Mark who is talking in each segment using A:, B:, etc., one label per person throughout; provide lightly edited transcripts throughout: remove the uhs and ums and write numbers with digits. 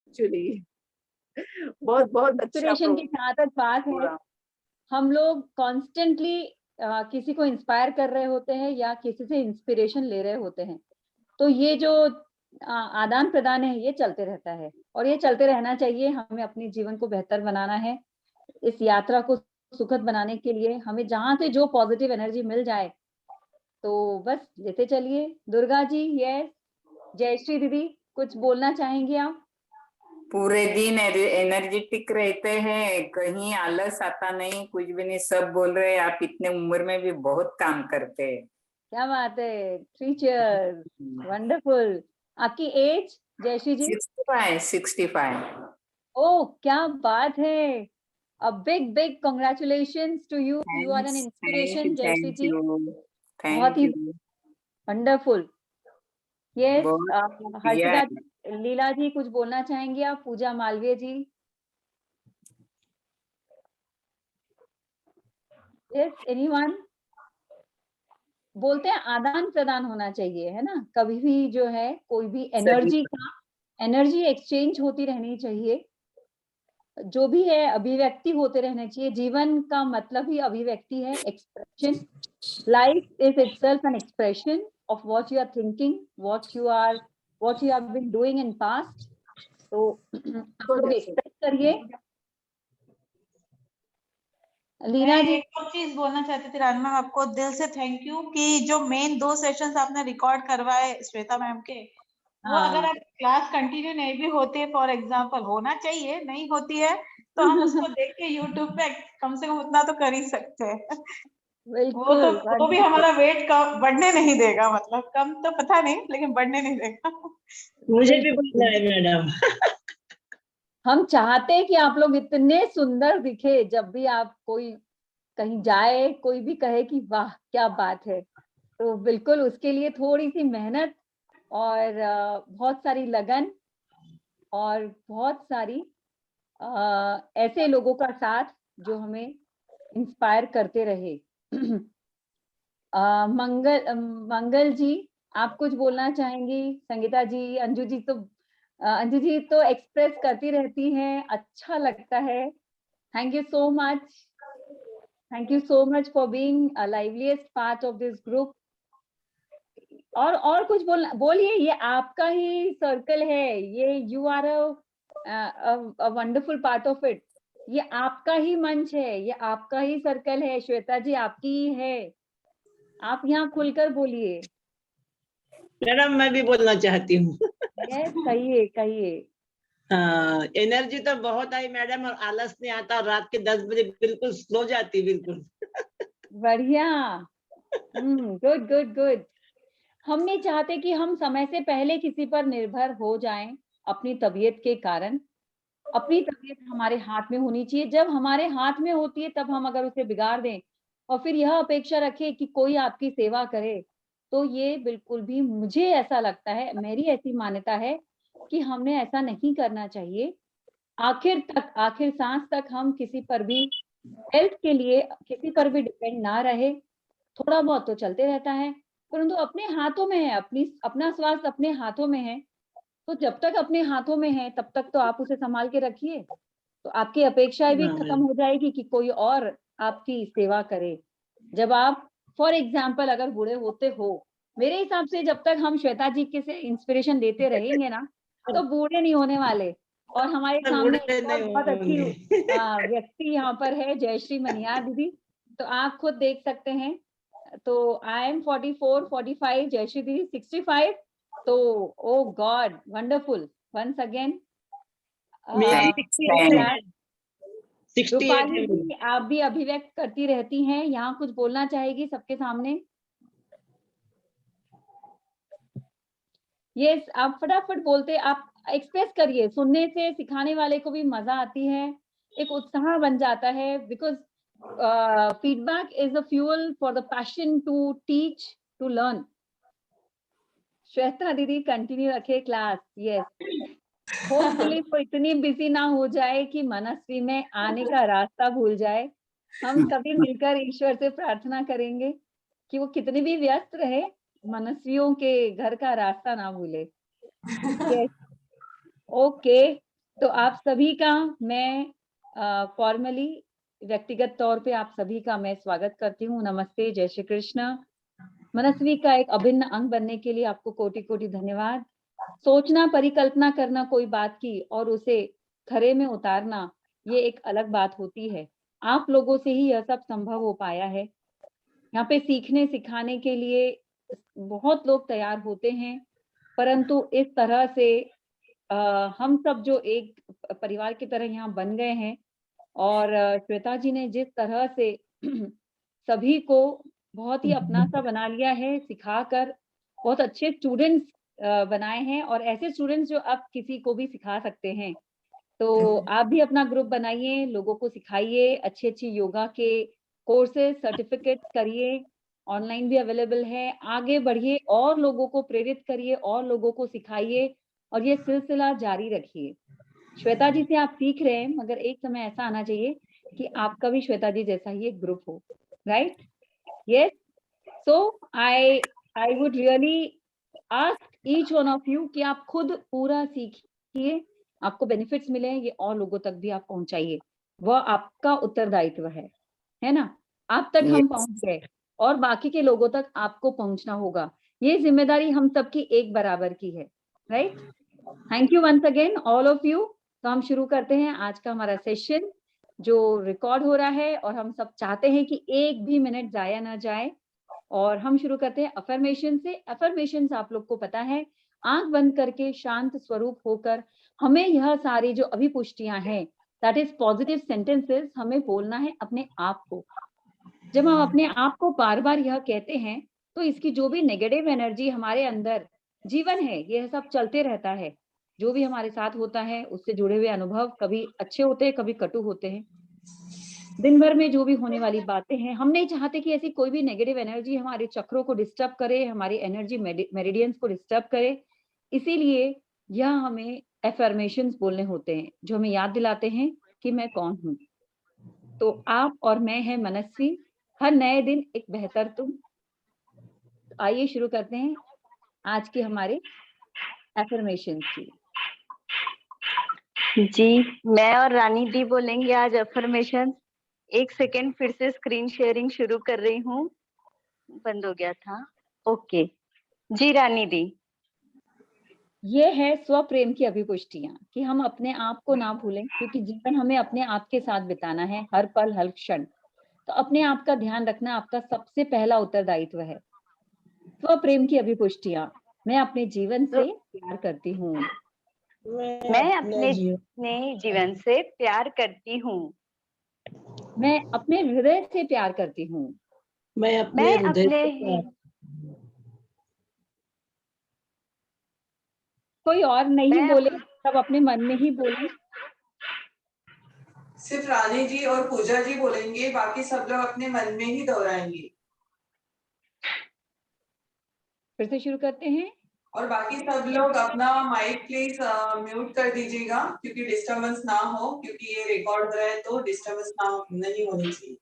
A: Actually बहुत बहुत अच्छा
B: इंस्पिरेशन की जहाँ तक बात है,
A: पूरा।
B: हम लोग कॉन्स्टेंटली किसी को इंस्पायर कर रहे होते हैं या किसी से इंस्पिरेशन ले रहे होते हैं। तो ये जो आदान प्रदान है, ये चलते रहता है और ये चलते रहना चाहिए। हमें अपने जीवन को बेहतर बनाना है। इस यात्रा को सुखद बनाने के लिए हमें जहाँ से जो पॉजिटिव एनर्जी मिल जाए, तो बस लेते चलिए। दुर्गा जी, यस, जयश्री दीदी, कुछ बोलना चाहेंगी आप?
A: पूरे दिन एनर्जेटिक रहते हैं, कहीं आलस आता नहीं, कुछ भी नहीं, सब बोल रहे हैं आप इतने उम्र में भी बहुत काम करते हैं।
B: क्या बात है, 3 चीयर्स, वंडरफुल। आपकी एज जयश्री जी?
A: 65।
B: ओह, क्या बात है। A big congratulations to you. You are an
A: thanks,
B: inspiration, Jayshree
A: thank
B: ji.
A: You,
B: बहुत
A: थैंक
B: ही
A: यू।
B: वंडरफुल। यस,
A: बहुत बढ़िया
B: हर्षिता
A: है।
B: जी, लीला जी, कुछ बोलना चाहेंगी आप? पूजा मालवीय जी? Yes, anyone? बोलते हैं आदान प्रदान होना चाहिए, है ना? कभी भी जो है कोई भी
A: सही।
B: एनर्जी एक्सचेंज होती रहनी चाहिए। जो भी है अभिव्यक्ति होते रहने चाहिए। जीवन का मतलब ही अभिव्यक्ति है, expression. Life is itself an expression of what you are thinking, what you have been doing in past. तो आप लोग एक्सप्रेस करिए।
C: मैं
B: लीना जी?
C: एक और चीज बोलना चाहती थी रानी मैम, आपको दिल से थैंक यू कि जो मेन 2 सेशंस आपने रिकॉर्ड करवाए श्वेता मैम के, वो अगर
B: हाँ।
C: आप क्लास कंटिन्यू नहीं भी होती है, फॉर एग्जांपल होना चाहिए, नहीं होती है तो हम उसको देख के यूट्यूब पे कम से कम उतना तो कर ही सकते हैं।
B: बिल्कुल,
C: वो भी हमारा वेट कम बढ़ने नहीं देगा, मतलब कम तो पता नहीं लेकिन बढ़ने नहीं देगा।
D: मुझे भी बोलना है मैडम।
B: हम चाहते हैं कि आप लोग इतने सुंदर दिखे। जब भी आप कोई कहीं जाए, कोई भी कहे कि वाह क्या बात है, तो बिल्कुल उसके लिए थोड़ी सी मेहनत और बहुत सारी लगन और बहुत सारी ऐसे लोगों का साथ जो हमें इंस्पायर करते रहे। मंगल जी, आप कुछ बोलना चाहेंगी? संगीता जी, अंजू जी तो एक्सप्रेस करती रहती हैं, अच्छा लगता है। Thank you so much, thank you so much for being a liveliest part of this group. और कुछ बोलिए, ये आपका ही सर्कल है, ये you are a wonderful part of it. ये आपका ही मंच है, ये आपका ही सर्कल है। श्वेता जी, आपकी ही है। आप यहाँ खुलकर बोलिए।
D: मैडम मैं भी बोलना चाहती हूँ।
B: यस, कहिए कहिए।
D: हाँ, एनर्जी तो बहुत आई मैडम, और आलस नहीं आता, और रात के 10 बजे बिल्कुल सो जाती बिल्कुल।
B: बढ़िया। Good good good. हम नहीं चाहते कि हम समय से पहले किसी पर निर्भर हो जाएं अपनी तबीयत के कारण। अपनी तबीयत हमारे हाथ में होनी चाहिए। जब हमारे हाथ में होती है तब हम अगर उसे बिगाड़ दें और फिर यह अपेक्षा रखें कि कोई आपकी सेवा करे, तो ये बिल्कुल भी, मुझे ऐसा लगता है, मेरी ऐसी मान्यता है कि हमने ऐसा नहीं करना चाहिए। आखिर सांस तक हम किसी पर भी हेल्थ के लिए किसी पर भी डिपेंड ना रहे। थोड़ा बहुत तो चलते रहता है, परंतु अपने हाथों में है, अपना स्वास्थ्य अपने हाथों में है। तो जब तक अपने हाथों में है तब तक तो आप उसे संभाल के रखिए। तो आपकी अपेक्षाएं भी
D: हाँ
B: खत्म
D: मैम।
B: हो जाएगी कि कोई और आपकी सेवा करे। जब आप फॉर एग्जाम्पल अगर बूढ़े होते हो, मेरे हिसाब से जब तक हम श्वेता जी के से इंस्पिरेशन लेते रहेंगे ना, तो बूढ़े नहीं होने वाले। और हमारे सामने
D: बूढ़े
B: एक और
D: नहीं
B: बहुत अच्छी
D: होंगे।
B: व्यक्ति यहाँ पर है, जयश्री मनियार दीदी। तो आप खुद देख सकते हैं। तो आई एम 44, 45, जयश्री दीदी 65। तो ओ गॉड, वंडरफुल वंस अगेन।
D: मेरी
A: थैंक्स,
D: 68 है। 68
B: रूपाली
D: है मेरी।
B: जी, आप भी अभिव्यक्त करती रहती हैं, यहाँ कुछ बोलना चाहेगी सबके सामने? यस, आप फटाफट बोलते, आप एक्सप्रेस करिए। सुनने से सिखाने वाले को भी मजा आती है, एक उत्साह बन जाता है। Because feedback is the fuel for the passion to teach, to learn. Shweta दीदी कंटिन्यू रखे क्लास। यस, होपफुली वो इतनी बिजी ना हो जाए कि मनस्वी में आने का रास्ता भूल जाए। हम सभी मिलकर ईश्वर से प्रार्थना करेंगे कि वो कितने भी व्यस्त रहे, मनस्वियों के घर का रास्ता ना भूले। Yes, okay. तो आप सभी का मैं फॉर्मली व्यक्तिगत तौर पे आप सभी का मैं स्वागत करती हूँ। नमस्ते, जय श्री कृष्ण। मनस्वी का एक अभिन्न अंग बनने के लिए आपको कोटि-कोटि धन्यवाद। सोचना, परिकल्पना करना कोई बात की और उसे खरे में उतारना, ये एक अलग बात होती है। आप लोगों से ही यह सब संभव हो पाया है। यहाँ पे सीखने सिखाने के लिए बहुत लोग तैयार होते हैं, परंतु इस तरह से हम सब जो एक परिवार की तरह यहाँ बन गए हैं और श्वेता जी ने जिस तरह से सभी को बहुत ही अपना सा बना लिया है, सिखाकर बहुत अच्छे स्टूडेंट्स बनाए हैं और ऐसे स्टूडेंट्स जो आप किसी को भी सिखा सकते हैं। तो आप भी अपना ग्रुप बनाइए, लोगों को सिखाइए, अच्छी-अच्छी योगा के कोर्सेज़, सर्टिफ़िकेट्स करिए, ऑनलाइन भी अवेलेबल है। आगे बढ़िए और लोगों को प्रेरित करिए और लोगों को सिखाइए और ये सिलसिला जारी रखिए। श्वेता जी से आप सीख रहे हैं, मगर एक समय ऐसा आना चाहिए कि आपका भी श्वेता जी जैसा ही एक ग्रुप हो, right? Yes? So I would really ask each one of you कि आप खुद पूरा सीखिए, आपको बेनिफिट्स मिले, ये और लोगों तक भी आप पहुँचाइए। वह आपका उत्तरदायित्व है ना? आप तक हम
A: Yes.
B: पहुँच गए और बाकी के लोगों तक आपको पहुँचना होगा। ये ज़िम्मेदारी हम सबकी एक बराबर की है, right? Thank you once again all of you. तो हम शुरू करते हैं आज का हमारा सेशन जो रिकॉर्ड हो रहा है और हम सब चाहते हैं कि एक भी मिनट ज़ाया ना जाए और हम शुरू करते हैं अफर्मेशन से। अफर्मेशंस आप लोग को पता है, आँख बंद करके शांत स्वरूप होकर हमें यह सारी जो अभिपुष्टियाँ हैं, दैट इज़ पॉजिटिव सेंटेंसेस हमें बोलना है अपने आप को। जब हम अपने आप को बार-बार यह कहते हैं, तो इसकी जो भी नेगेटिव एनर्जी हमारे अंदर जीवन है, यह सब चलते रहता है। जो भी हमारे साथ होता है, उससे जुड़े हुए अनुभव कभी अच्छे होते हैं, कभी कटु होते हैं। दिन भर में जो भी होने वाली बातें हैं, हम नहीं चाहते कि ऐसी कोई भी नेगेटिव एनर्जी हमारे चक्रों को डिस्टर्ब करे, हमारी एनर्जी मेरिडियंस को डिस्टर्ब करे। इसीलिए यह हमें अफर्मेशंस बोलने होते हैं, जो हमें याद दिलाते हैं कि मैं कौन हूँ। तो आप और मैं हैं मनस्वी, हर नए दिन एक बेहतर तुम। आइए शुरू करते हैं आज के हमारे अफर्मेशंस की।
E: जी, मैं और रानी दी बोलेंगे आज अफर्मेशन। एक सेकेंड फिर से स्क्रीन शेयरिंग शुरू कर रही हूँ, बंद हो गया था। ओके जी रानी दी।
B: ये है स्वप्रेम की अभिपुष्टियां कि हम अपने आप को ना भूलें, क्योंकि जीवन हमें अपने आप के साथ बिताना है, हर पल हर क्षण। तो अपने आप का ध्यान रखना आपका सबसे पहला उत्तरदायित्व है। स्वप्रेम की अभिपुष्टियां, मैं अपने जीवन से प्यार करती हूँ।
E: मैं अपने जीवन से प्यार करती हूँ।
B: मैं अपने हृदय से प्यार करती हूँ।
D: मैं अपने
B: कोई और नहीं बोले, सब अपने मन में ही बोले।
F: सिर्फ रानी जी और पूजा जी बोलेंगे, बाकी सब लोग अपने मन में ही दोहराएंगे।
B: फिर से शुरू करते हैं।
F: और बाकी सब लोग अपना माइक प्लीज म्यूट कर दीजिएगा, क्योंकि डिस्टरबेंस ना हो, क्योंकि ये रिकॉर्ड हो रहा है तो डिस्टरबेंस ना नहीं होनी चाहिए।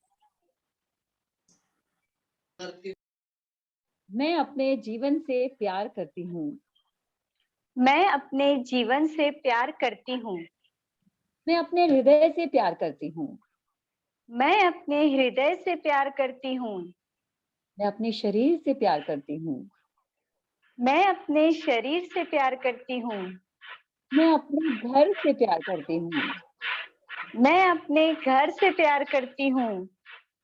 B: मैं अपने जीवन से प्यार करती हूँ।
E: मैं अपने जीवन से प्यार करती हूँ।
B: मैं अपने हृदय से प्यार करती हूँ।
E: मैं अपने हृदय से प्यार करती हूँ।
B: मैं अपने शरीर से प्यार करती हूँ।
E: मैं अपने शरीर से प्यार करती हूँ।
B: मैं अपने घर से प्यार करती हूँ।
E: मैं अपने घर से प्यार करती हूँ।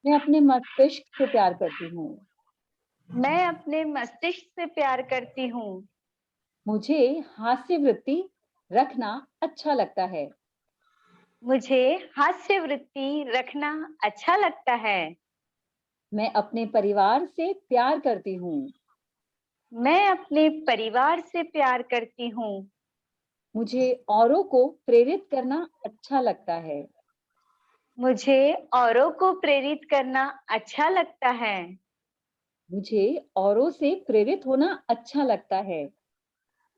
B: मैं अपने मस्तिष्क से प्यार करती हूँ।
E: मैं अपने मस्तिष्क से प्यार करती हूँ।
B: मुझे हास्य वृत्ति रखना अच्छा लगता है।
E: मुझे हास्य वृत्ति रखना अच्छा लगता है।
B: मैं अपने परिवार से प्यार करती हूँ।
E: मैं अपने परिवार से प्यार करती हूँ।
B: मुझे औरों को प्रेरित करना अच्छा लगता है।
E: मुझे औरों को प्रेरित करना अच्छा लगता है।
B: मुझे औरों से प्रेरित होना अच्छा लगता है।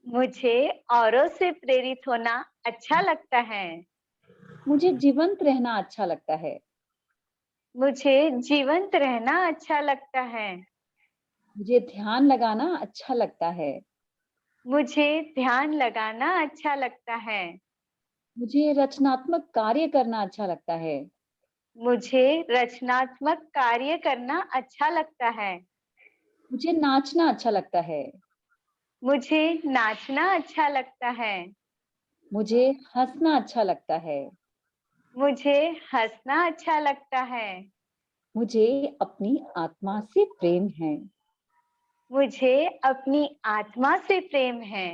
E: मुझे औरों से प्रेरित होना अच्छा लगता है।
B: मुझे जीवंत रहना अच्छा लगता है।
E: मुझे जीवंत रहना अच्छा लगता है।
B: मुझे ध्यान लगाना अच्छा लगता है।
E: मुझे ध्यान लगाना अच्छा लगता है।
B: मुझे रचनात्मक कार्य करना अच्छा लगता है।
E: मुझे रचनात्मक कार्य करना अच्छा लगता है।
B: मुझे नाचना अच्छा लगता है।
E: मुझे नाचना अच्छा लगता है।
B: मुझे हंसना अच्छा लगता है।
E: मुझे हंसना अच्छा लगता है।
B: मुझे अपनी आत्मा से प्रेम है।
E: मुझे अपनी आत्मा से प्रेम है।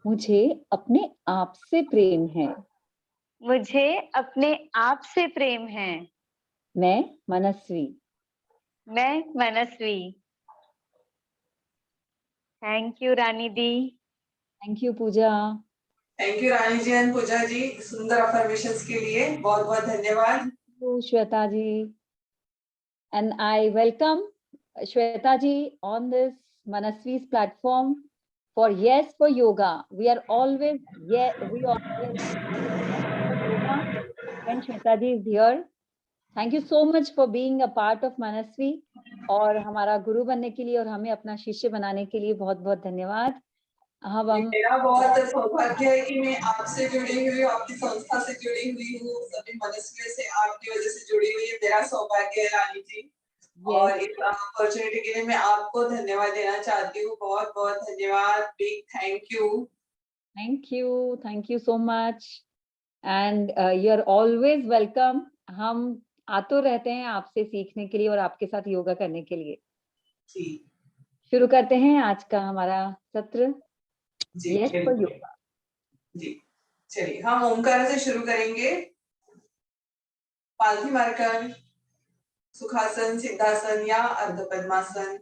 B: मुझे अपने आप से प्रेम है।
E: मुझे अपने आप से प्रेम है।
B: मैं मनस्वी।
E: मैं Manasvi. Thank you Rani di.
B: Thank you Pooja.
F: Thank you Rani ji and Pooja ji, सुंदर अफर्मेशंस के लिए बहुत बहुत धन्यवाद।
B: Shweta ji, and I welcome Shweta ji on this Manasvi's platform for Yes for Yoga. We always yes for yoga when Shweta ji is here. Thank you so much for being a part of Manasvi और हमारा गुरु बनने के लिए और हमें अपना शिष्य बनाने के लिए बहुत बहुत धन्यवाद। अब हम
F: मेरा बहुत सौभाग्य है कि मैं आपसे जुड़ी हुई हूँ, आपकी संस्था से जुड़ी हुई हूँ, सभी मनस्वी से आपकी वजह से जुड़ी हुई है। मेरा सौभाग्य है रानी जी। और इस अपॉर्चुनिटी के लिए मैं आपको धन्यवाद देना चाहती हूँ। बहुत बहुत धन्यवाद, big thank you.
B: Thank you so much and you are always welcome. हम आतुर रहते हैं आपसे सीखने के लिए और आपके साथ योगा करने के लिए।
F: जी
B: शुरू करते हैं आज का हमारा सत्र
F: जी
B: यस फॉर योगा।
F: जी चलिए हम ओमकार से शुरू करेंगे। पालथी मारकर सुखासन, सिद्धासन या अर्ध पद्मासन,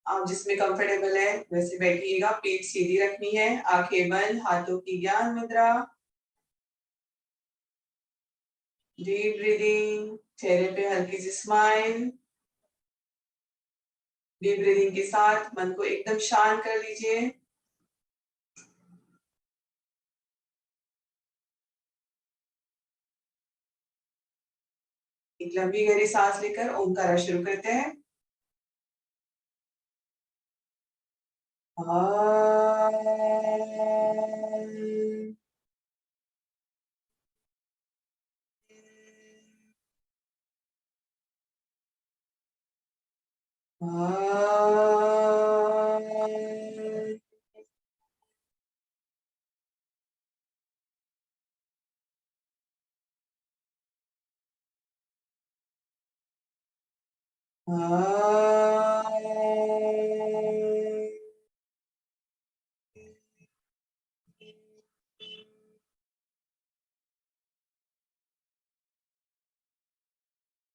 F: आप जिसमें कंफर्टेबल है वैसे बैठिएगा। पीठ सीधी रखनी है, आंखें बंद, हाथों की ज्ञान मुद्रा। डीप ब्रीदिंग, चेहरे पे हल्की सी स्माइल। डीप ब्रीदिंग के साथ मन को एकदम शांत कर लीजिए। एक लंबी गहरी सांस लेकर ओमकार शुरू करते हैं।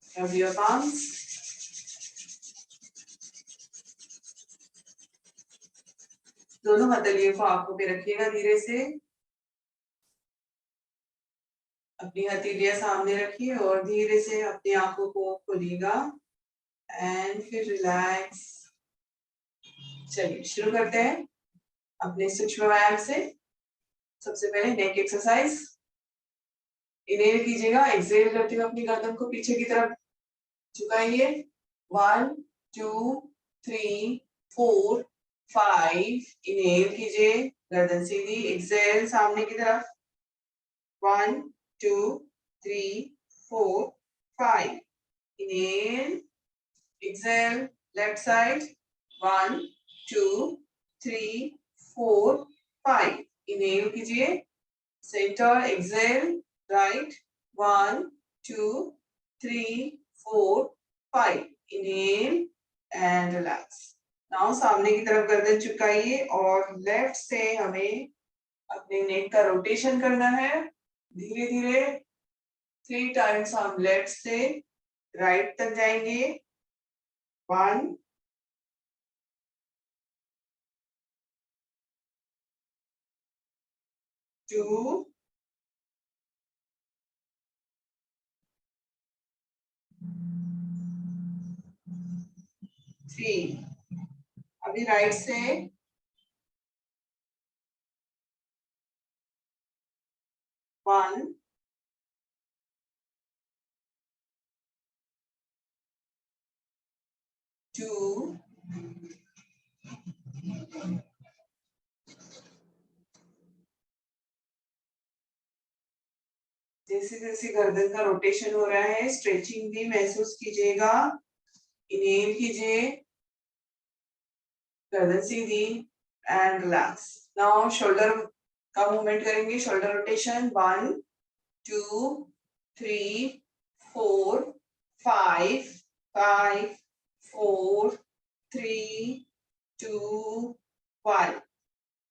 F: Rub your palms. दोनों हथेलियों को आंखों पे रखिएगा धीरे से। अपनी हथेलियां सामने रखिए और धीरे से अपनी आंखों को खोलिएगा एंड फिर रिलैक्स। चलिए शुरू करते हैं अपने सूक्ष्म व्यायाम से। सबसे पहले नेक एक्सरसाइज। इनहेल कीजिएगा, एक्सहेल करते हुए अपनी गर्दन को पीछे की तरफ झुकाइए। 1 2 3 4 5। इनहेल कीजिए, गर्दन सीधी। एक्सहेल सामने की तरफ। 1 2 3 4 5। Inhale, exhale, left side. 1 2 3 4 5। Inhale कीजिए, center, exhale, right. 1 2 3 4 5। Inhale and relax. Now सामने की तरफ गर्दन झुकाइए और लेफ्ट से हमें अपने नेक का रोटेशन करना है। धीरे धीरे 3 टाइम्स हम लेफ्ट से राइट तक जाएंगे। 1 2 3। अभी राइट से 1 2 जैसे जैसे गर्दन का रोटेशन हो रहा है स्ट्रेचिंग भी महसूस कीजिएगा। इनहेल कीजिए, गर्दन सीधी एंड रिलैक्स। नाउ शोल्डर का मूवमेंट करेंगे, शोल्डर रोटेशन 1 2 3 4 5 5 4 3 2 1।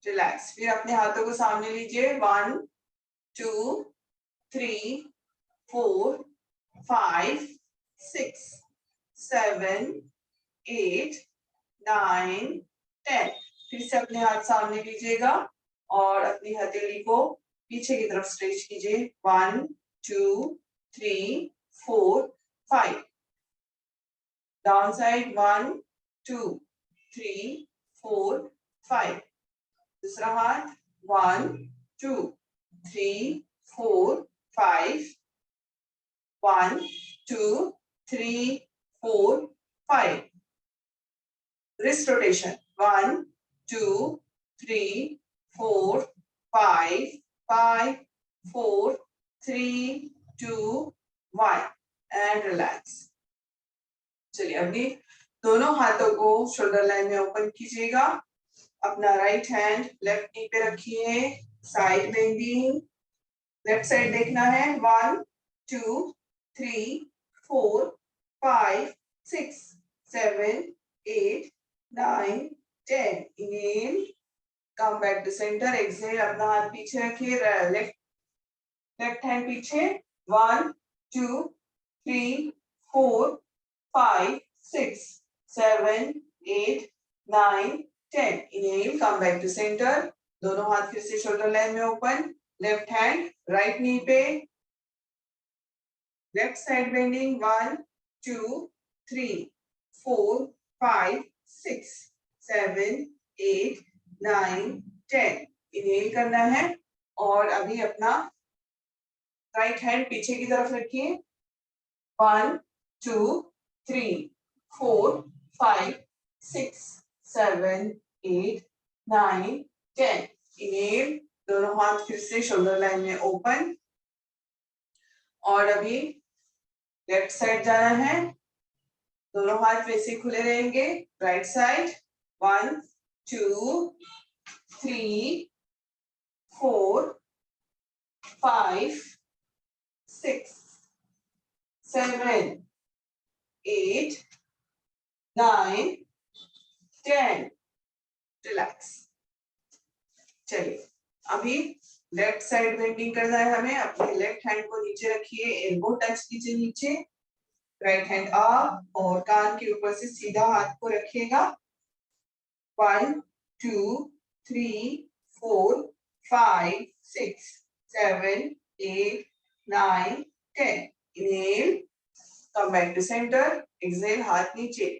F: रिलैक्स। फिर अपने हाथों को सामने लीजिए, 1 2 3 4 5 6 7 8 9 10। फिर से अपने हाथ सामने लीजिएगा और अपनी हथेली को पीछे की तरफ स्ट्रेच कीजिए, 1 2 3 4 5। Down side 1 2 3 4 5। दूसरा हाथ 1 2 3 4 5 1 2 3 4 5। wrist rotation 1 2 3 4 5 5 4 3 2 1 and relax. चलिए अभी दोनों हाथों को शोल्डर लाइन में ओपन कीजिएगा। अपना राइट हैंड लेफ्ट नी पे रखिए, साइड बेंडिंग, लेफ्ट साइड देखना है, 1 2 3 4 5 6 7 8 9 10। Inhale, come back to centre, exhale, अपना हाथ पीछे रखिए, लेफ्ट हैंड पीछे, 1 2 3 4 5 6 7 8 9 10। Inhale, come back to centre, दोनों हाथ फिर से शोल्डर लाइन में open, left hand right knee पे, लेफ्ट साइड बेंडिंग, 1 2 3 4 5 6 7 8 9 10। इनहेल करना है और अभी अपना राइट हैंड पीछे की तरफ रखिए, 1 2 3 4 5 6 7 8 9 10। इनहेल, दोनों हाथ फिर से शोल्डर लाइन में ओपन और अभी लेफ्ट साइड जाना है, दोनों हाथ वैसे खुले रहेंगे, राइट साइड 1 2 3 4 5 6 7 8 9 10। रिलैक्स। चलिए अभी लेफ्ट साइड बेंडिंग करना है हमें। अपने लेफ्ट हैंड को नीचे रखिए, एल्बो टच कीजिए नीचे, राइट हैंड अप और कान के ऊपर से सीधा हाथ को रखिएगा, 1 2 3 4 5 6 7 8 9 10। Inhale, come back to centre, exhale, हाथ नीचे,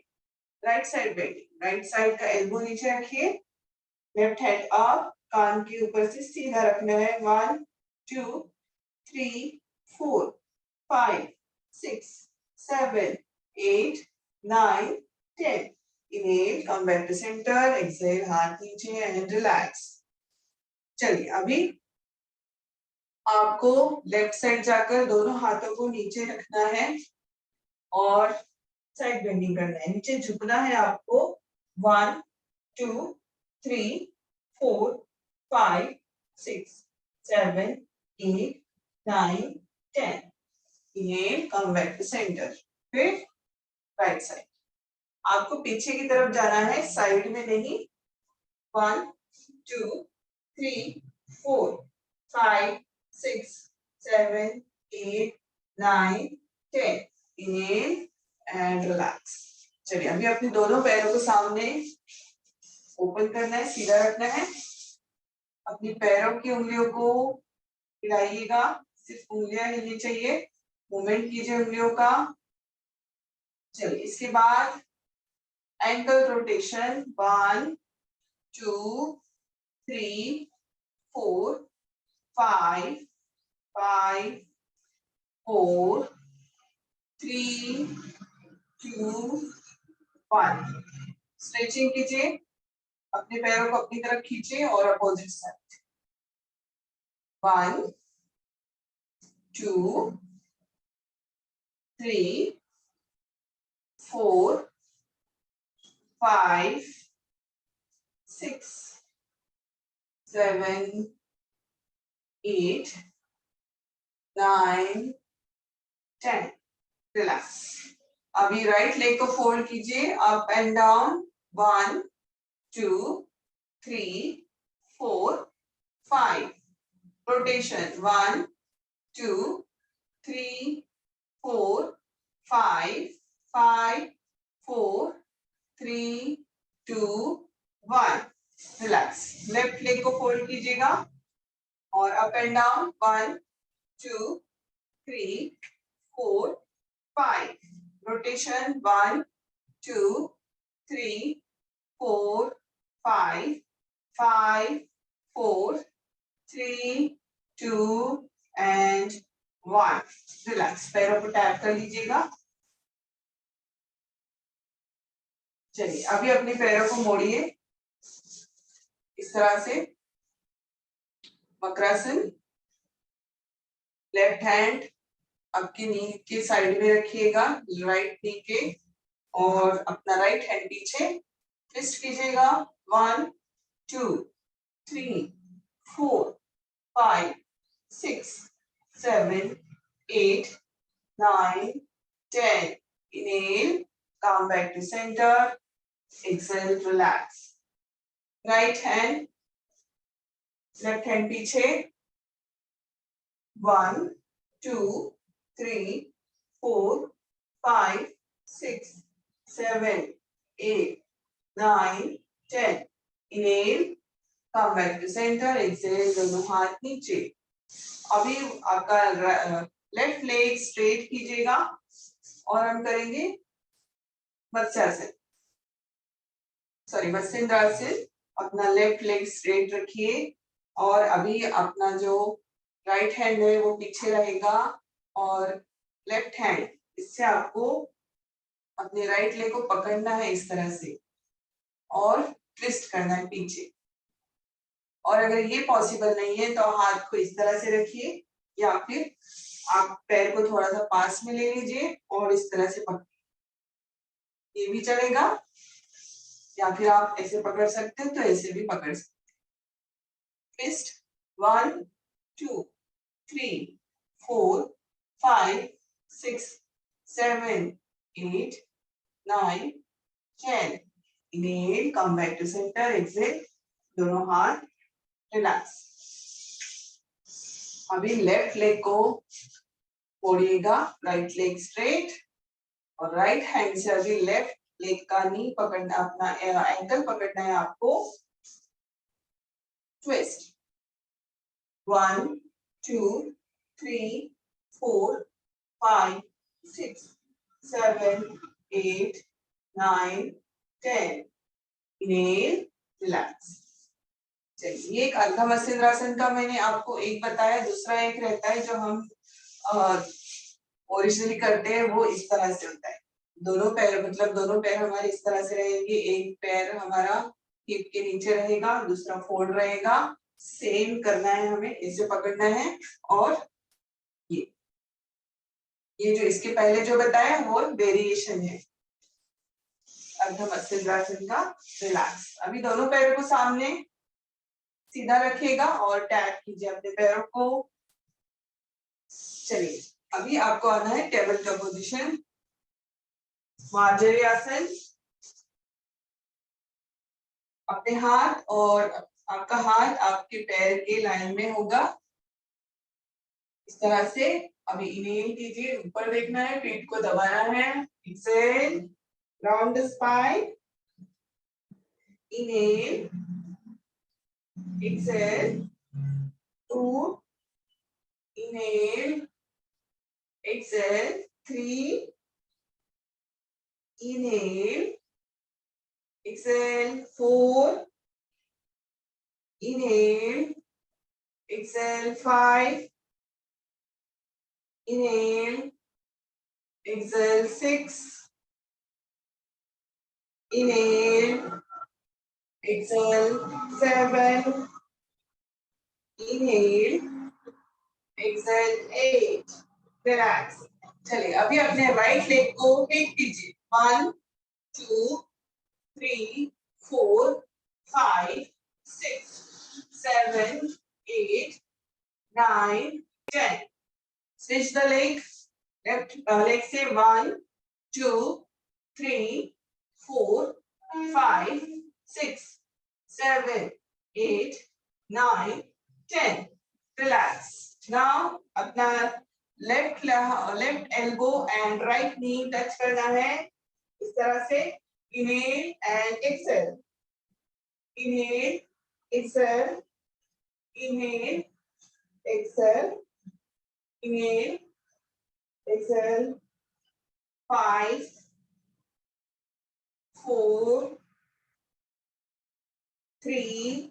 F: right side bending, right side का एल्बो नीचे रखिए, लेफ्ट हैंड अप, कान के ऊपर से सीधा रखना है, 1 2 3 4 5 6 7 8 9 10। Inhale, come back to centre, exhale, हाथ नीचे एंड रिलैक्स। चलिए अभी आपको लेफ्ट साइड जाकर दोनों हाथों को नीचे रखना है और साइड बेंडिंग करना है, नीचे झुकना है आपको, 1 2 3 4 5 6 7 8 9 10। Inhale, come back to centre, फिर राइट साइड। आपको पीछे की तरफ जाना है, साइड में नहीं, 1 2 3 4 5 6 7 8 9 10। Inhale and relax. चलिए अभी अपने दोनों पैरों को सामने ओपन करना है, सीधा रखना है, अपनी पैरों की उंगलियों को हिलाइएगा, सिर्फ उंगलियां हिलनी चाहिए, मूवमेंट कीजिए उंगलियों का। चलिए इसके बाद एंकल रोटेशन, 1 2 3 4 5 5 4 3 2 1। स्ट्रेचिंग कीजिए, अपने पैरों को अपनी तरफ खींचिए और अपोजिट साइड, 1 2, 3, 4, 5, 6, 7, 8, 9, 10. रिलैक्स. अभी राइट लेग को फोल्ड कीजिए, up and down. 1, 2, 3, 4, 5. Rotation 1, 2, 3, 4, 5, 5, 4, 3, 2, 1. Relax. Left leg को फोल्ड कीजिएगा और up and down. 1, 2, 3, 4, 5. Rotation 1, 2, 3, 4, 5, 5, 4, 3, 2 and 1. Relax. पैरों को टैप कर लीजिएगा. चलिए अभी अपने पैरों को मोड़िए इस तरह से. वक्रासन. लेफ्ट हैंड आपकी नी के साइड में रखिएगा, राइट नी के, और अपना राइट हैंड पीछे ट्विस्ट कीजिएगा. 1, 2, 3, 4, 5, 6, 7, 8, 9, 10. Inhale, come back to center. Exhale, relax. Right hand, left hand पीछे. 1, 2, 3, 4, 5, 6, 7, 8, 9, 10. Inhale, come back to center. Exhale, दोनों हाथ नीचे. अभी आपका लेफ्ट लेग स्ट्रेट कीजिएगा और हम करेंगे मत्स्यासन. सॉरी, मत्स्येंद्रासन. अपना लेफ्ट लेग स्ट्रेट रखिए और अभी अपना जो राइट हैंड है वो पीछे रहेगा और लेफ्ट हैंड इससे आपको अपने राइट लेग को पकड़ना है इस तरह से और ट्विस्ट करना है पीछे. और अगर ये पॉसिबल नहीं है तो हाथ को इस तरह से रखिए या फिर आप पैर को थोड़ा सा पास में ले लीजिए और इस तरह से पकड़िए. ये भी चलेगा या फिर आप ऐसे पकड़ सकते हो तो ऐसे भी पकड़ सकते. Twist. 1, 2, 3, 4, 5, 6, 7, 8, 9, 10. Inhale, come back to center. Exhale, दोनों हाथ. रिलैक्स. अभी लेफ्ट लेग को मोड़िएगा, राइट लेग स्ट्रेट, और राइट हैंड से अभी लेफ्ट लेग का नी पकड़ना, अपना एंकल पकड़ना है आपको. ट्विस्ट. 1, 2, 3, 4, 5, 6, 7, 8, 9, 10. Inhale, relax. चलिए, ये एक अर्ध मत्स्येंद्रासन का मैंने आपको एक बताया. दूसरा एक रहता है जो हम ओरिजिनली करते हैं, वो इस तरह से होता है. दोनों पैर, मतलब दोनों पैर हमारे इस तरह से रहेंगे. एक पैर हमारा हिप के नीचे रहेगा, दूसरा फोल्ड रहेगा. सेम करना है हमें, इसे पकड़ना है. और ये जो इसके पहले जो बताया वो वेरिएशन है अर्ध मत्स्येंद्रासन का. रिलैक्स. अभी दोनों पैरों को सामने सीधा रखिएगा और टैप कीजिए अपने पैरों को. चलिए अभी आपको आना है टेबल का पोजीशन. मार्जरी आसन. अपने हाथ और आपका हाथ आपके पैर के लाइन में होगा इस तरह से. अभी इनहेल कीजिए, ऊपर देखना है, पीठ को दबाना है. Exhale, round the spine. Inhale, exhale, 2, inhale, exhale, 3, inhale, exhale, 4, inhale, exhale, 5, inhale, exhale, 6, inhale, exhale, 7, inhale, exhale 8, relax. चलिए अभी अपने राइट लेग को हिट कीजिए। 1 2 3 4 5 6 7 8 9 10। Switch the leg. Left leg से 1 2 3 4 5 6 7 8 9 10. Relax. Now अपना left elbow and right knee touch करना है इस तरह से। Inhale and exhale, inhale exhale, inhale exhale, inhale exhale. 5 4 3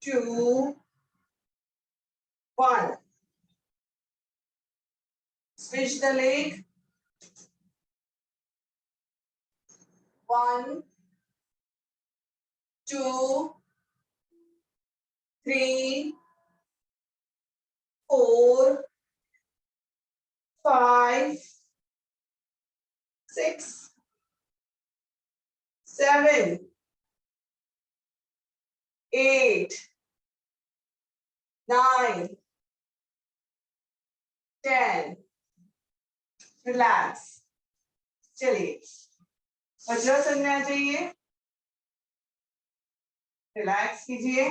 F: 2 1. Switch the leg. 1 2 3 4 5 6 7 8 9 10. Relax. चलिए वज्रासन में आ जाइए, रिलैक्स कीजिए।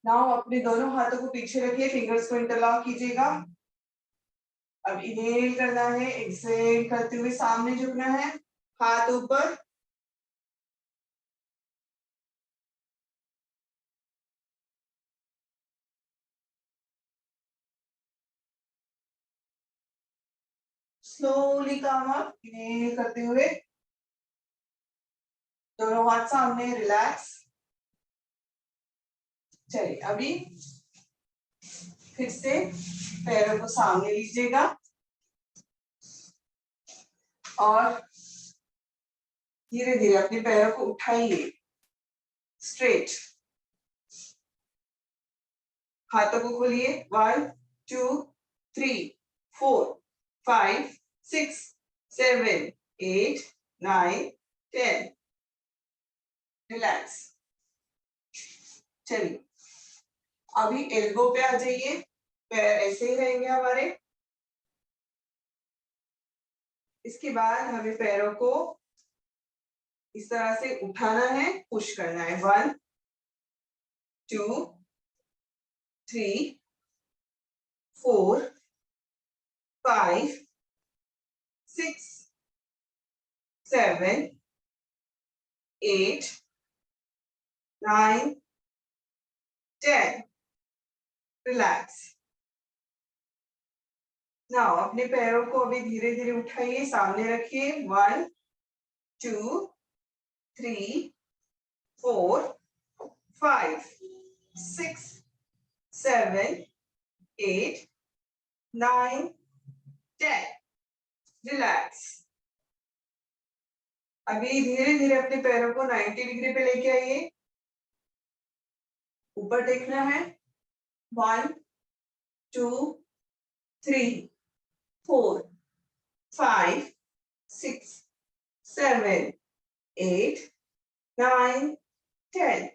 F: नाउ अपने दोनों हाथों को पीछे रखिए, फिंगर्स को इंटरलॉक कीजिएगा। अब इनहेल करना है, एक्सहेल करते हुए सामने झुकना है, हाथ ऊपर। स्लोली कम अप, इनहेल करते हुए दोनों हाथ सामने, रिलैक्स। चलिए अभी फिर से पैरों को सामने लीजिएगा और धीरे धीरे अपने पैरों को उठाइए स्ट्रेट। हाथों को खोलिए। 1 2 3 4 5 6 7 8 9 10. रिलैक्स। चलिए अभी एल्बो पे आ जाइए, पैर ऐसे ही रहेंगे हमारे। इसके बाद हमें पैरों को इस तरह से उठाना है, पुश करना है। 1 2 3 4 5 6 7 8 9 10. रिलैक्स। नाउ अपने पैरों को अभी धीरे धीरे उठाइए, सामने रखिए। 1 2 3 4 5 6 7 8 9 10. रिलैक्स। अभी धीरे धीरे अपने पैरों को 90 डिग्री पे लेके आइए, ऊपर देखना है। 1 2 3 4 5 6 7 8 9 10.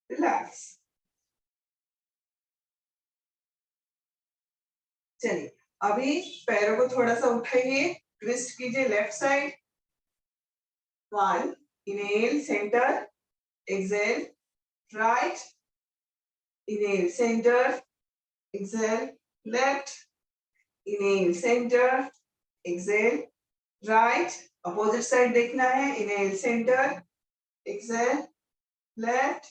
F: रिलैक्स। चलिए अभी पैरों को थोड़ा सा उठाइए, ट्विस्ट कीजिए left side. 1 inhale centre, exhale right, inhale centre, exhale left, inhale centre, exhale right. Opposite side देखना है। Inhale centre, exhale left,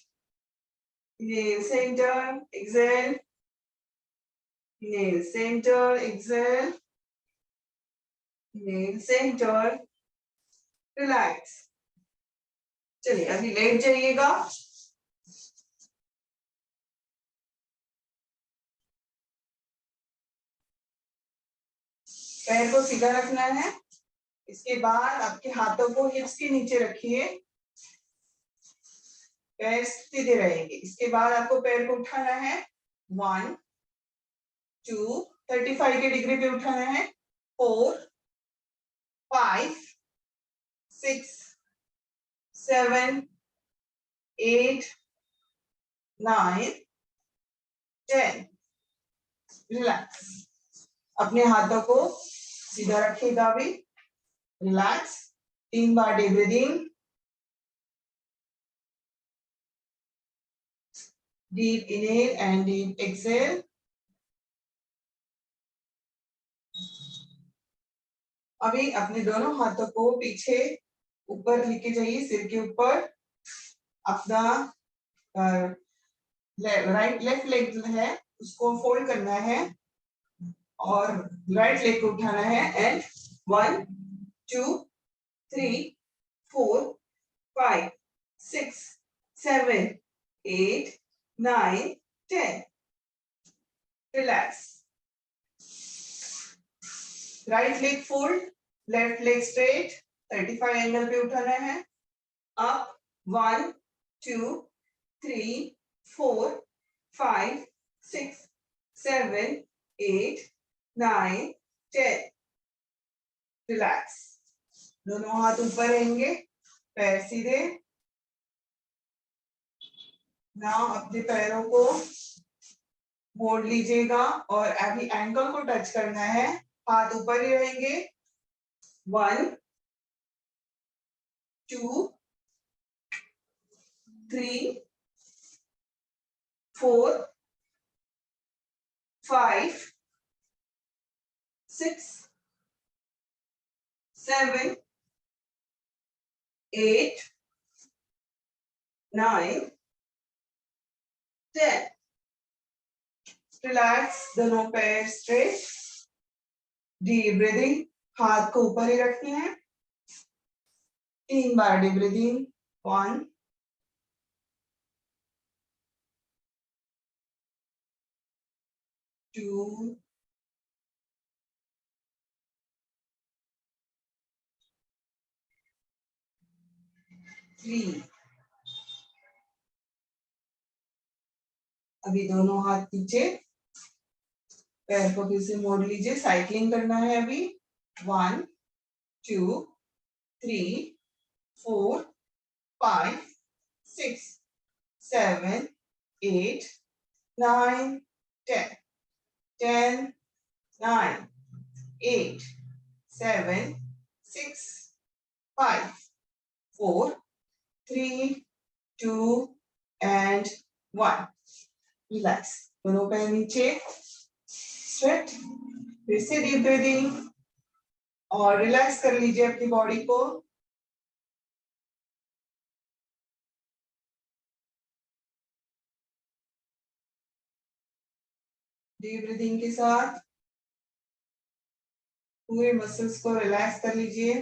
F: inhale centre, exhale, inhale center, exhale, inhale center, relax. चलिए अभी लेट जाइएगा। पैर को सीधा रखना है। इसके बाद आपके हाथों को हिप्स के नीचे रखिए। पैर सीधे रहेंगे। इसके बाद आपको पैर को उठाना है 1 2 35 के डिग्री पे उठाना है 4 5 6 7 8 9 10। रिलैक्स। अपने हाथों को सीधा रखिएगा अभी। Relax. 3 bar deep breathing. Deep inhale and deep exhale. अभी अपने दोनों हाथों को पीछे ऊपर लेके जाइए, सिर के ऊपर। अपना लेफ्ट लेग जो है उसको फोल्ड करना है और राइट लेग को उठाना है and 1 2 3 4 5 6 7 8 9 10। Relax. Right leg fold, left leg straight, 35 angle पे उठाना है। अप 1 2 3 4 5 6 7 8 9 10। रिलैक्स। दोनों हाथ ऊपर रहेंगे, पैर सीधे। नाउ अपने पैरों को मोड़ लीजिएगा और अभी एंकल को टच करना है। हाथ ऊपर ही रहेंगे। 1 2 3 4 5 6 7 8 9 10। रिलैक्स। दोनों पैर स्ट्रेट। Deep breathing. हाथ को ऊपर ही रखनी है। 3 बार डीप ब्रीदिंग। 1 2 3। अभी दोनों हाथ पीछे, पैर को फिर से मोड़ लीजिए। साइकिलिंग करना है अभी। 1 2 3 4 5 6 7 8 9 10। 10 9 8 7 6 5 4 3 2 and 1। रिलैक्स। दोनों पैर नीचे, स्ट्रेट। फिर से डीप ब्रीदिंग और रिलैक्स कर लीजिए अपनी बॉडी को। डीप ब्रीदिंग के साथ पूरे मसल्स को रिलैक्स कर लीजिए,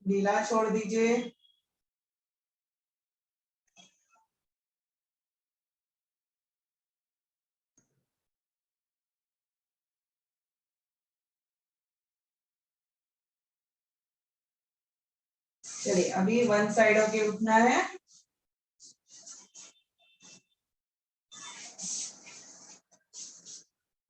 F: ढीला छोड़ दीजिए। चलिए अभी वन साइड होके उठना है।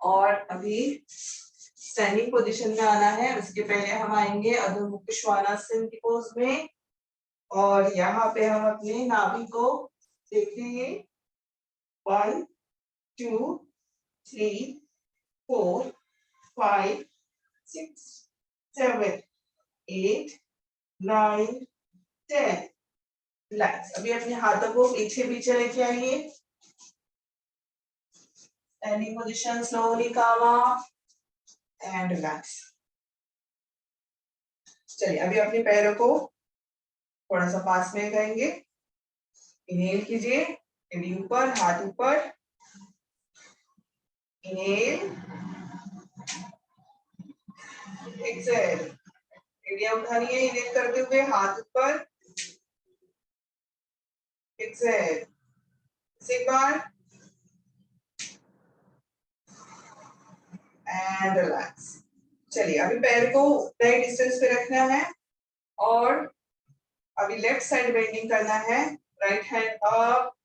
F: और अभी स्टैंडिंग पोजीशन में आना है। उसके पहले हम आएंगे अधोमुख श्वानासन की पोज में और यहाँ पे हम अपने नाभि को देखेंगे। 1 2 3 4 5 6 7 8 9 10। रिलैक्स। अभी अपने हाथों को पीछे पीछे लेके आइए। Standing position, slowly come up and relax. चलिए अभी अपने पैरों को थोड़ा सा पास में करेंगे। इनहेल कीजिए, एड़ी ऊपर, हाथ ऊपर। Inhale, exhale. एड़ियां उठानी है इनहेल करते हुए, हाथ ऊपर। एक्सहेल। एक बार एंड रिलैक्स। चलिए अभी पैर को उतना ही डिस्टेंस पे रखना है और अभी लेफ्ट साइड बेंडिंग करना है। Right hand up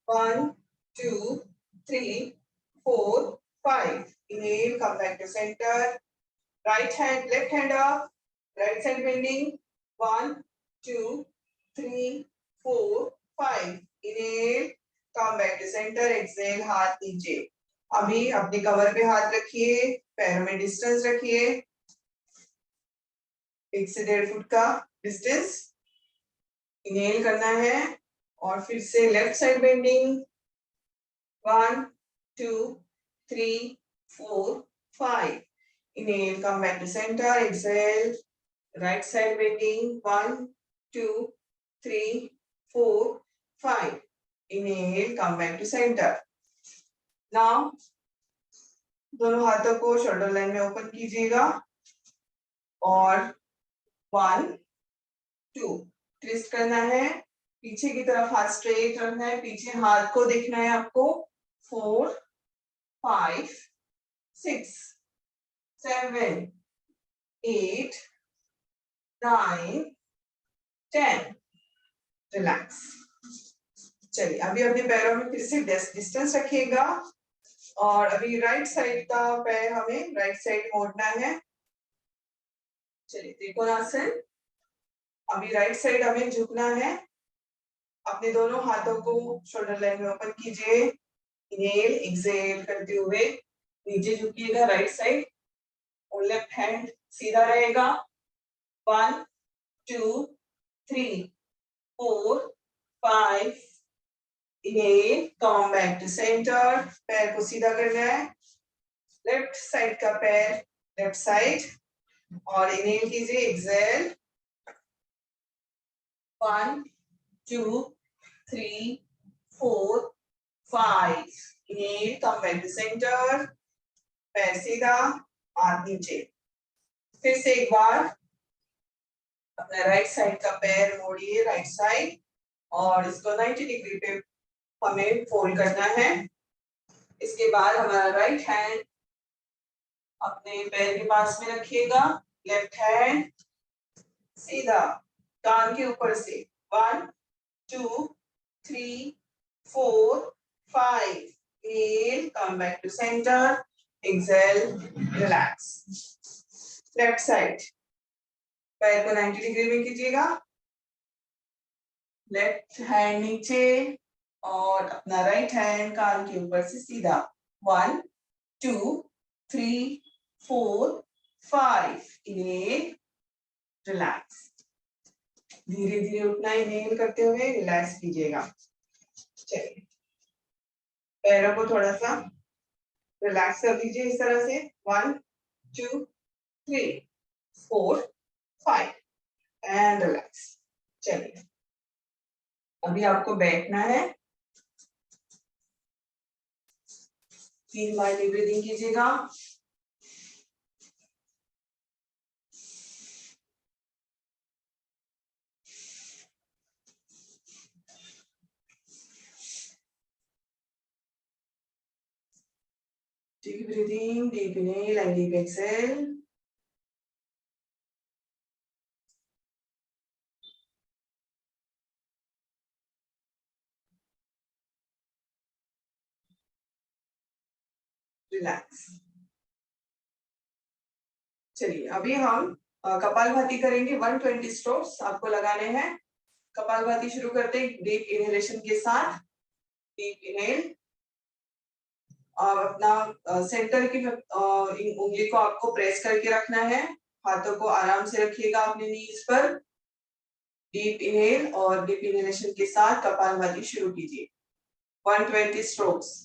F: 1, 2, 3, 4, 5. Inhale, come back to center. Right hand, left hand up. Right side bending. 1, 2, 3, 4, 5. Inhale, come back to center. Exhale, हाथ नीचे. अभी अपने कमर पे हाथ रखिए, पैरों में डिस्टेंस रखिए, 1 से 1.5 फुट का डिस्टेंस. इनहेल करना है और फिर से left side bending. 1, 2, 3, 4, 5. Inhale, come back to center. Exhale, right side bending. 1, 2, 3, 4, 5. Inhale, come back to center. Now, दोनों हाथों को शोल्डर लाइन में ओपन कीजिएगा और 1, 2 ट्विस्ट करना है. पीछे की तरफ हाथ स्ट्रेट रखना है, पीछे हाथ को देखना है आपको. 4, 5, 6, 7, 8, 9, 10. रिलैक्स. चलिए अभी अपने पैरों में फिर से डिस्टेंस रखिएगा और अभी राइट साइड का पैर हमें राइट साइड मोड़ना है. चलिए त्रिकोणासन. अभी राइट साइड हमें झुकना है. अपने दोनों हाथों को शोल्डर लाइन में ओपन कीजिए. इनहेल, एक्सहेल करते हुए नीचे झुकिएगा राइट साइड और लेफ्ट हैंड सीधा रहेगा. 1, 2, 3, 4, 5. Inhale, come back to centre. पैर को सीधा करना है. लेफ्ट साइड का पैर लेफ्ट साइड और इनहेल कीजिए. Exhale. 1, 2, 3, 4, 5. Inhale, come back to centre. पैर सीधा, हाथ नीचे. फिर से एक बार अपना राइट साइड का पैर मोड़िए राइट साइड और इसको 90 डिग्री पे हमें फोल्ड करना है. इसके बाद हमारा राइट हैंड अपने पैर के पास में रखिएगा. लेफ्ट हैंड सीधा कान के ऊपर से. 1, 2, 3, 4, 5. Inhale, come back to center. Exhale, relax. Left side पैर को 90 डिग्री में कीजिएगा. लेफ्ट हैंड नीचे और अपना राइट हैंड कान के ऊपर से सीधा. 1, 2, 3, 4, 5. Inhale, relax. धीरे धीरे उठना. इनहेल करते हुए रिलैक्स कीजिएगा. चलिए पैरों को थोड़ा सा रिलैक्स कर दीजिए इस तरह से. 1, 2, 3, 4, 5 एंड रिलैक्स. चलिए अभी आपको बैठना है. 3 बार डीप ब्रीदिंग कीजिएगा. Deep breathing, deep inhale and deep exhale. Relax. चलिए अभी हम कपालभाति करेंगे. 120 स्ट्रोक्स आपको लगाने हैं. कपालभाति शुरू करते हैं डीप इनहेलेशन के साथ. डीप इनहेल और अपना सेंटर की उंगली को आपको प्रेस करके रखना है. हाथों को आराम से रखिएगा अपने नीज पर. डीप इनहेल और डीप इनहेलेशन के साथ कपालभाति शुरू कीजिए. 120 स्ट्रोक्स.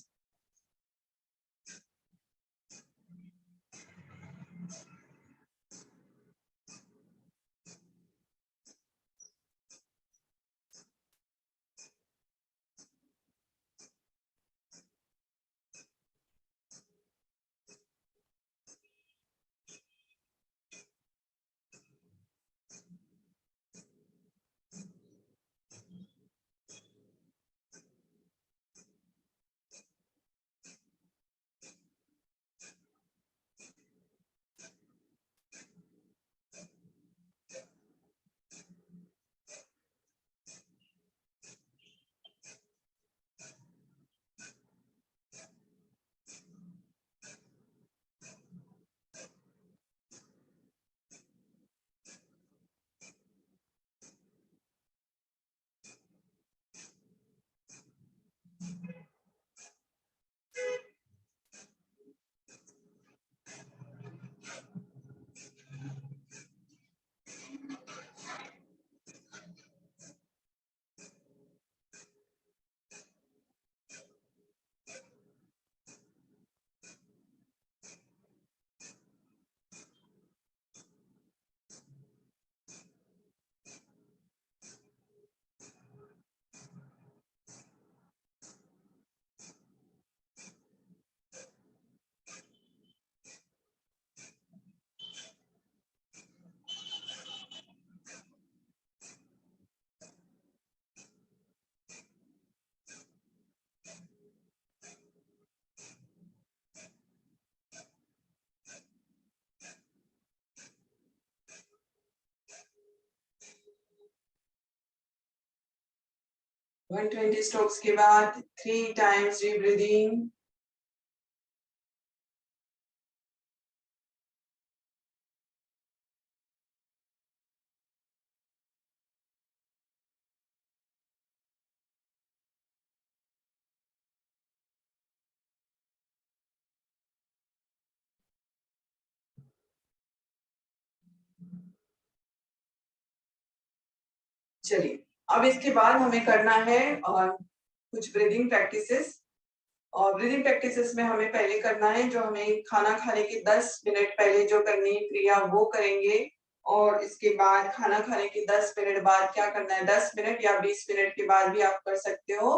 F: 120 स्ट्रोक्स के बाद 3 टाइम्स डीप ब्रीदिंग। चलिए, अब इसके बाद हमें करना है कुछ ब्रीदिंग प्रैक्टिसेस। और ब्रीदिंग प्रैक्टिसेस में हमें पहले करना है जो हमें खाना खाने के 10 मिनट पहले जो करनी है क्रिया वो करेंगे। और इसके बाद खाना खाने के 10 मिनट बाद क्या करना है, 10 मिनट या 20 मिनट के बाद भी आप कर सकते हो,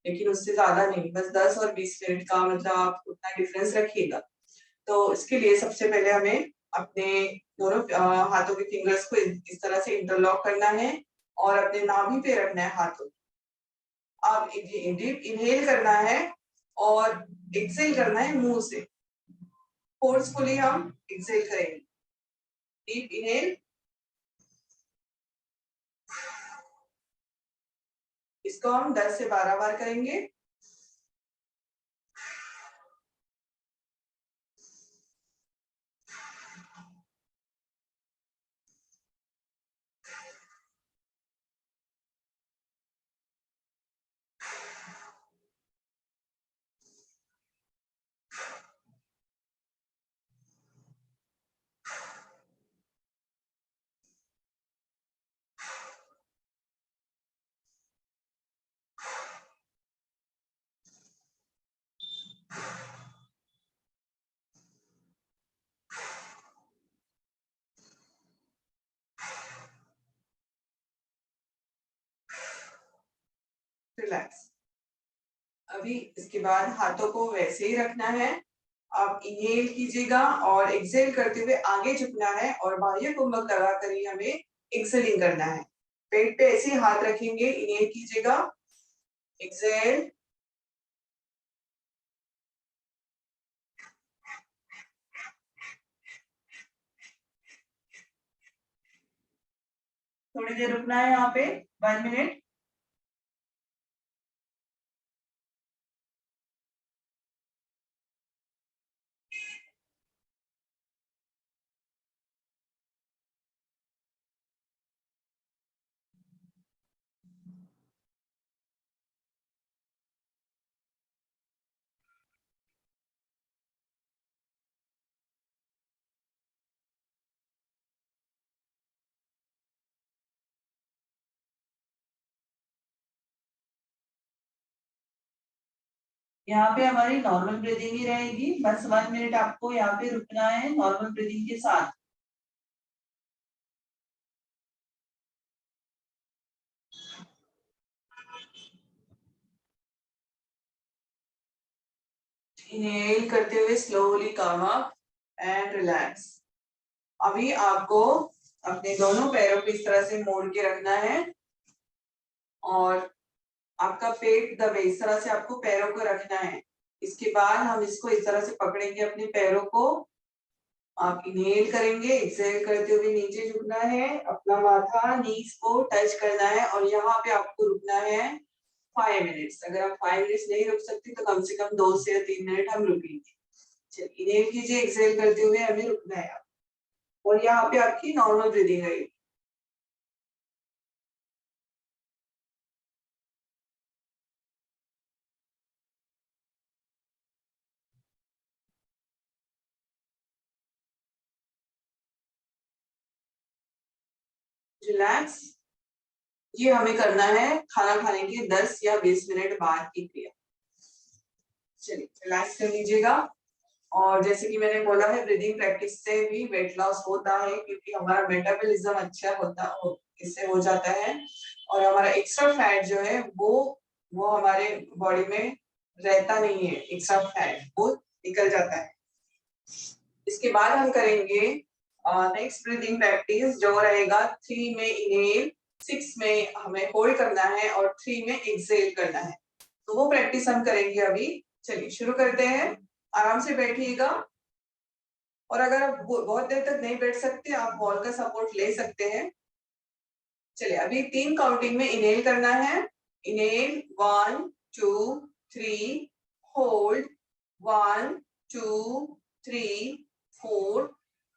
F: लेकिन उससे ज्यादा नहीं, बस 10 और 20 मिनट का मतलब आप उतना डिफरेंस रखिएगा। तो इसके लिए सबसे पहले हमें अपने दोनों हाथों के फिंगर्स को इस तरह से इंटरलॉक करना है और अपने नाभि पे रखना है हाथों। अब डीप इनहेल करना है और एक्सेल करना है मुंह से। फोर्सफुली हम एक्सेल करेंगे। डीप इनहेल, इसको हम 10 से 12 बार करेंगे। रिलैक्स। अभी इसके बाद हाथों को वैसे ही रखना है। आप इनहेल कीजिएगा और एक्सेल करते हुए आगे झुकना है और बाह्य कुंभक लगाकर ही हमें एक्सेलिंग करना है। पेट पे ऐसे ही हाथ रखेंगे, इनहेल कीजिएगा, एक्सेल, थोड़ी देर रुकना है यहाँ पे 1 मिनट। यहाँ पे हमारी नॉर्मल ब्रीदिंग ही रहेगी, बस 1 मिनट आपको यहाँ पे रुकना है नॉर्मल ब्रीदिंग के साथ। इनहेल करते हुए slowly come up and relax. अभी आपको अपने दोनों पैरों को इस तरह से मोड़ के रखना है और आपका पेट दबे, इस तरह से आपको पैरों को रखना है। इसके बाद हम इसको इस तरह से पकड़ेंगे अपने पैरों को। आप इनहेल करेंगे, एक्सहेल करते हुए नीचे झुकना है, अपना माथा नीज को टच करना है और यहाँ पे आपको रुकना है 5 मिनट्स। अगर आप 5 मिनट्स नहीं रुक सकते तो कम से कम 2 से 3 मिनट हम रुकेंगे। चलिए, इनहेल कीजिए, एक्सहेल करते हुए हमें रुकना है और यहाँ पे आपकी नॉर्मल ब्रीदिंग रहेगी। रिलैक्स। ये हमें करना है खाना खाने के 10 या 20 मिनट बाद की क्रिया। चलिए, रिलैक्स कर लीजिएगा। और जैसे कि मैंने बोला है, ब्रीदिंग प्रैक्टिस से भी वेट लॉस होता है क्योंकि हमारा मेटाबॉलिज्म अच्छा इससे हो जाता है और हमारा एक्स्ट्रा फैट जो है वो हमारे बॉडी में रहता नहीं है। एक्स्ट्रा फैट वो निकल जाता है। इसके बाद हम करेंगे नेक्स्ट ब्रीदिंग प्रैक्टिस जो रहेगा 3 में इनहेल, 6 में हमें होल्ड करना है और 3 में एक्सहेल करना है। तो वो प्रैक्टिस हम करेंगे अभी। चलिए शुरू करते हैं। आराम से बैठिएगा और अगर आप बहुत देर तक नहीं बैठ सकते आप वॉल का सपोर्ट ले सकते हैं। चलिए, अभी 3 काउंटिंग में इनहेल करना है। Inhale, 1, 2, 3, hold, 1, 2, 3, 4,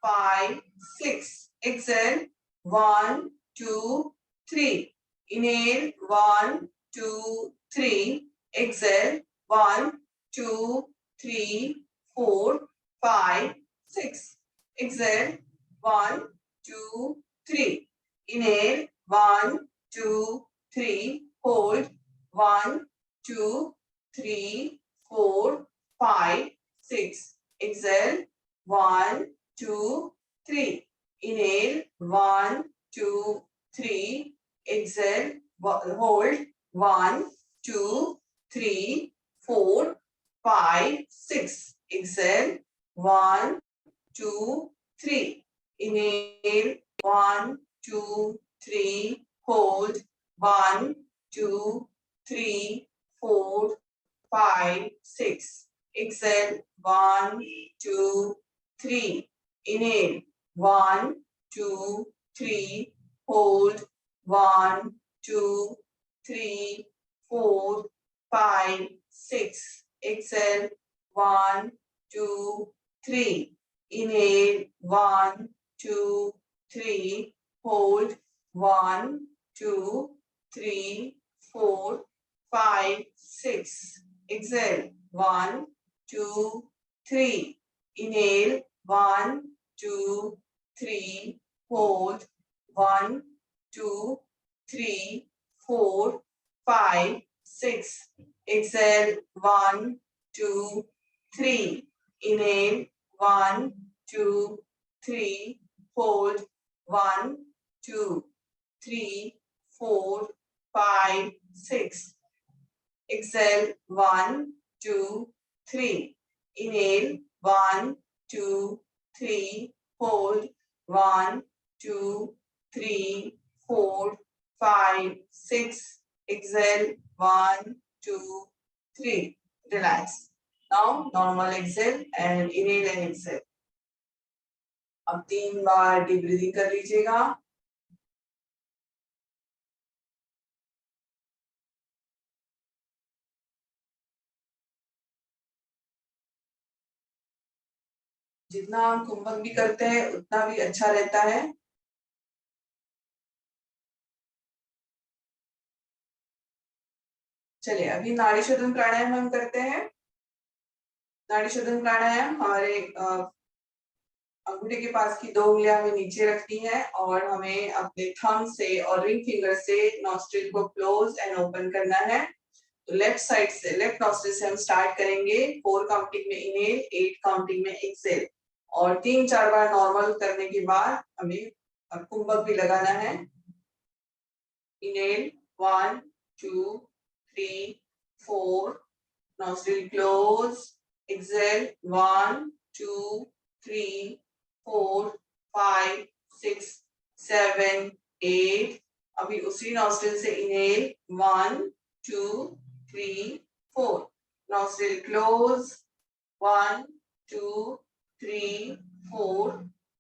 F: 5, 6. Exhale, 1, 2, 3. Inhale, 1, 2, 3. Exhale, 1, 2, 3, 4, 5, 6. Exhale, 1, 2, 3. Inhale, 1, 2, 3. Hold, 1, 2, 3, 4, 5, 6. Exhale, 1, 2, 3. Inhale, 1, 2, 3. Exhale, hold, 1, 2, 3, 4, 5, 6. Exhale, 1, 2, 3. Inhale, 1, 2, 3. Hold, 1, 2, 3, 4, 5, 6. Exhale, 1, 2, 3. Inhale, 1, 2, 3. Hold, 1, 2, 3, 4, 5, 6. Exhale, 1, 2, 3. Inhale, 1, 2, 3. Hold, 1, 2, 3, 4, 5, 6. Exhale, 1, 2, 3. Inhale, 1, 2, 3. Hold, 1, 2, 3, 4, 5, 6. Exhale, 1, 2, 3. Inhale, 1, 2, 3. Hold, 1, 2, 3, 4, 5, 6. Exhale, 1, 2, 3. Inhale, 1, 2, 3. Hold, 1, 2, 3, 4, 5, 6. Exhale, 1, 2, 3. Relax. Now, normal exhale and inhale and exhale. अब 3 बार deep breathing कर लीजिएगा. जितना हम कुंभक भी करते हैं उतना भी अच्छा रहता है. चलिए अभी नाड़ी शोधन प्राणायाम हम करते हैं. नाड़ी शोधन प्राणायाम हमारे अंगूठे के पास की 2 उंगलियां हमें नीचे रखनी है और हमें अपने थंब से और रिंग फिंगर से नॉस्ट्रिल को क्लोज एंड ओपन करना है. तो लेफ्ट साइड से, लेफ्ट नॉस्ट्रिल से हम स्टार्ट करेंगे. 4 काउंटिंग में इनहेल, 8 काउंटिंग में एक्सहेल और 3-4 बार नॉर्मल करने के बाद हमें कुंभक भी लगाना है. Inhale, 1, 2, 3, 4. Nostril close. Exhale, 1, 2, 3, 4, 5, 6, 7, 8. अभी उसी nostril से inhale, 1, 2, 3, 4. Nostril close. 1, 2, 3, 4,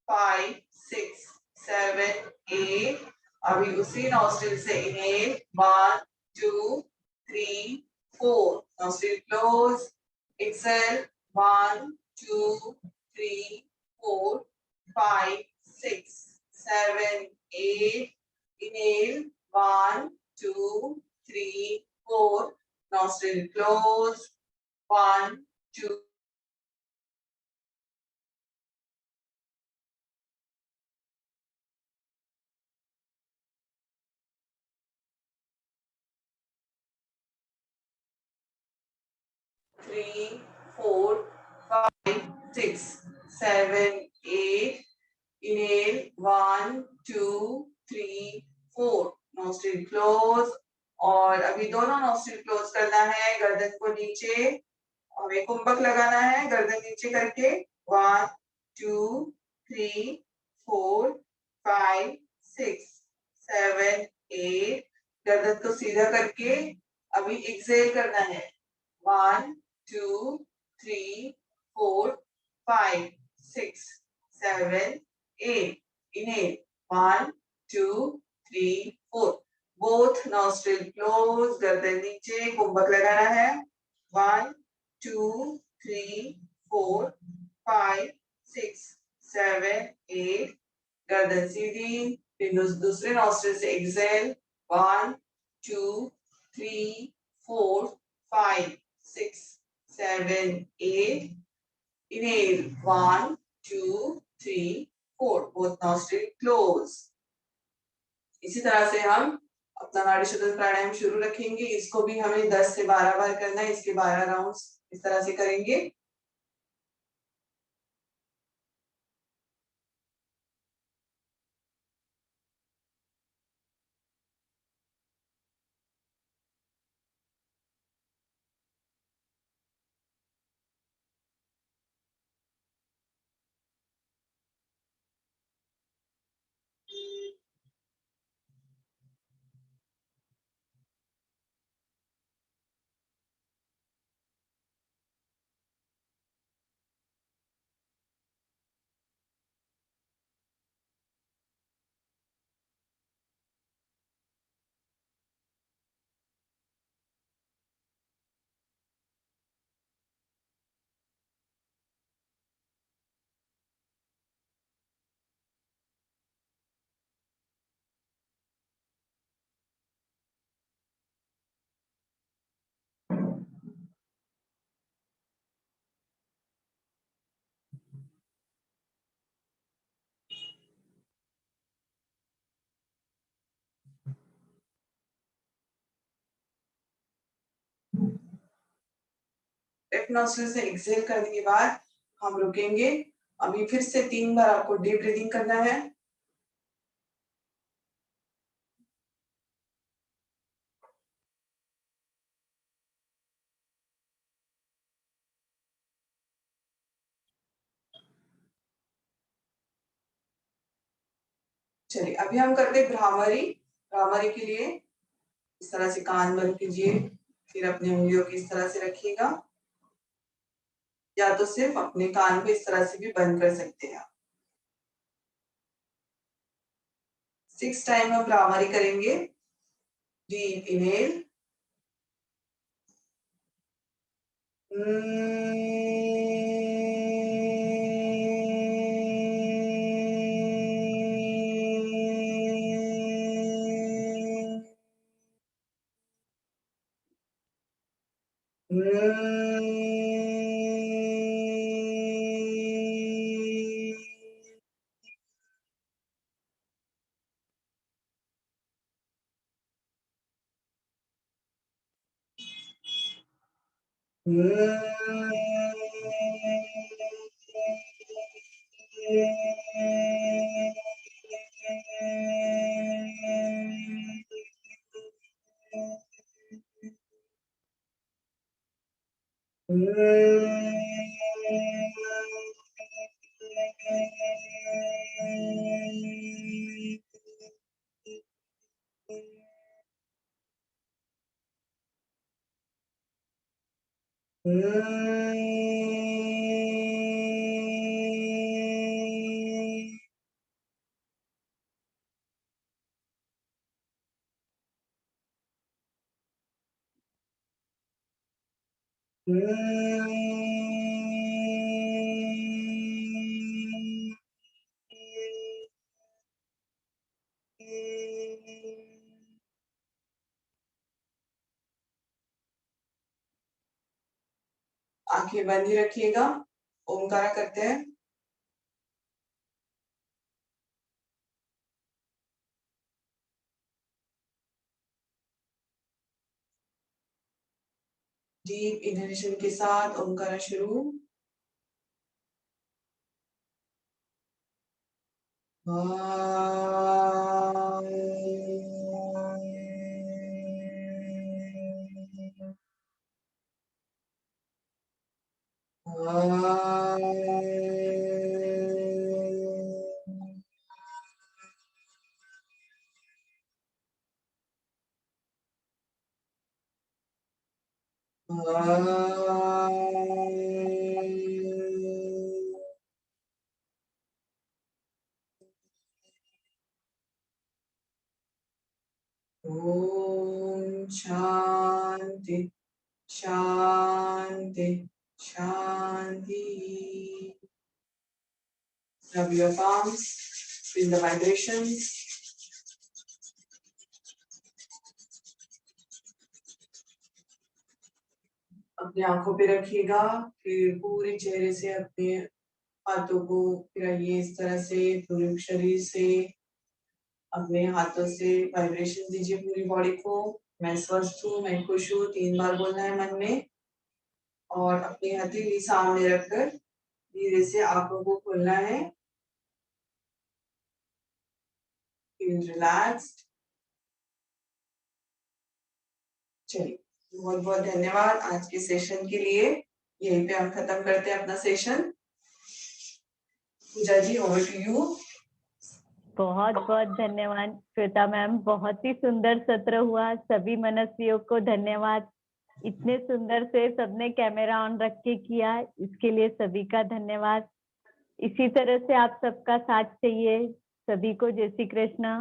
F: 5, 6, 7, 8. अभी उसी नॉस्ट्रिल से inhale 1, 2, 3, 4. Nostril close. Exhale 1, 2, 3, 4, 5, 6, 7, 8. Inhale 1, 2, 3, 4. Nostril close. 1, 2. Three, 4, 5, 6, 7, 8. Inhale 1, 2, 3, 4. Nostril close. और अभी दोनों नॉस्ट्रिल क्लोज करना है. गर्दन को नीचे हमें कुंभक लगाना है. गर्दन नीचे करके 1, 2, 3, 4, 5, 6, 7, 8. गर्दन को सीधा करके अभी एक्सहेल करना है. 1, 2, 3, 4, 5, 6, 7, 8. Inhale 1, 2, 3, 4. बोथ नॉस्ट्रिल क्लोज, गर्दन नीचे, कुंभक लगाना है। 1 2 3 4 5 6 7 8, गर्दन सीधी। फिर दूसरे नॉस्ट्रिल से Excel. 1 2 3 4 5 6 7 8, inhale 1 2 3 4, both nostril close। इसी तरह से हम अपना नाड़ी शोधन प्राणायाम शुरू रखेंगे। इसको भी हमें 10 से 12 बार करना है। इसके 12 राउंड्स इस तरह से करेंगे। लेफ्ट नॉस्ट्रिल से एक्सहेल करने के बाद हम रुकेंगे। अभी फिर से 3 बार आपको डीप ब्रीदिंग करना है। चलिए अभी हम करते हैं भ्रामरी। भ्रामरी के लिए इस तरह से कान बंद कीजिए, फिर अपनी उंगलियों को इस तरह से रखिएगा, या तो सिर्फ अपने कान को इस तरह से भी बंद कर सकते हैं। 6 टाइम हम भ्रामरी करेंगे। डीप इनहेल, आंखें बंद ही रखिएगा। ओमकारा करते हैं। डीप इनहेलेशन के साथ ओमकारा शुरू। शांति शांति। Rub your palms, feel the vibrations. अपने आंखों पे रखिएगा, फिर पूरे चेहरे से अपने हाथों को फिराइए इस तरह से, पूरे शरीर से अपने हाथों से वाइब्रेशन दीजिए पूरी बॉडी को। मैं स्वस्थ हूँ, मैं खुश हूँ, 3 बार बोलना है मन में। और अपनी हथेली सामने रखकर धीरे से आंखों को खोलना है। Feel relaxed. चलिए, बहुत बहुत धन्यवाद आज के सेशन के लिए। यहीं पे हम खत्म करते हैं अपना session. Pooja ji, over to you.
E: बहुत बहुत धन्यवाद श्वेता मैम, बहुत ही सुंदर सत्र हुआ। सभी मनस्वियों को धन्यवाद, इतने सुंदर से सबने कैमरा ऑन रख के किया, इसके लिए सभी का धन्यवाद। इसी तरह से आप सबका साथ चाहिए। सभी को जय श्री कृष्ण।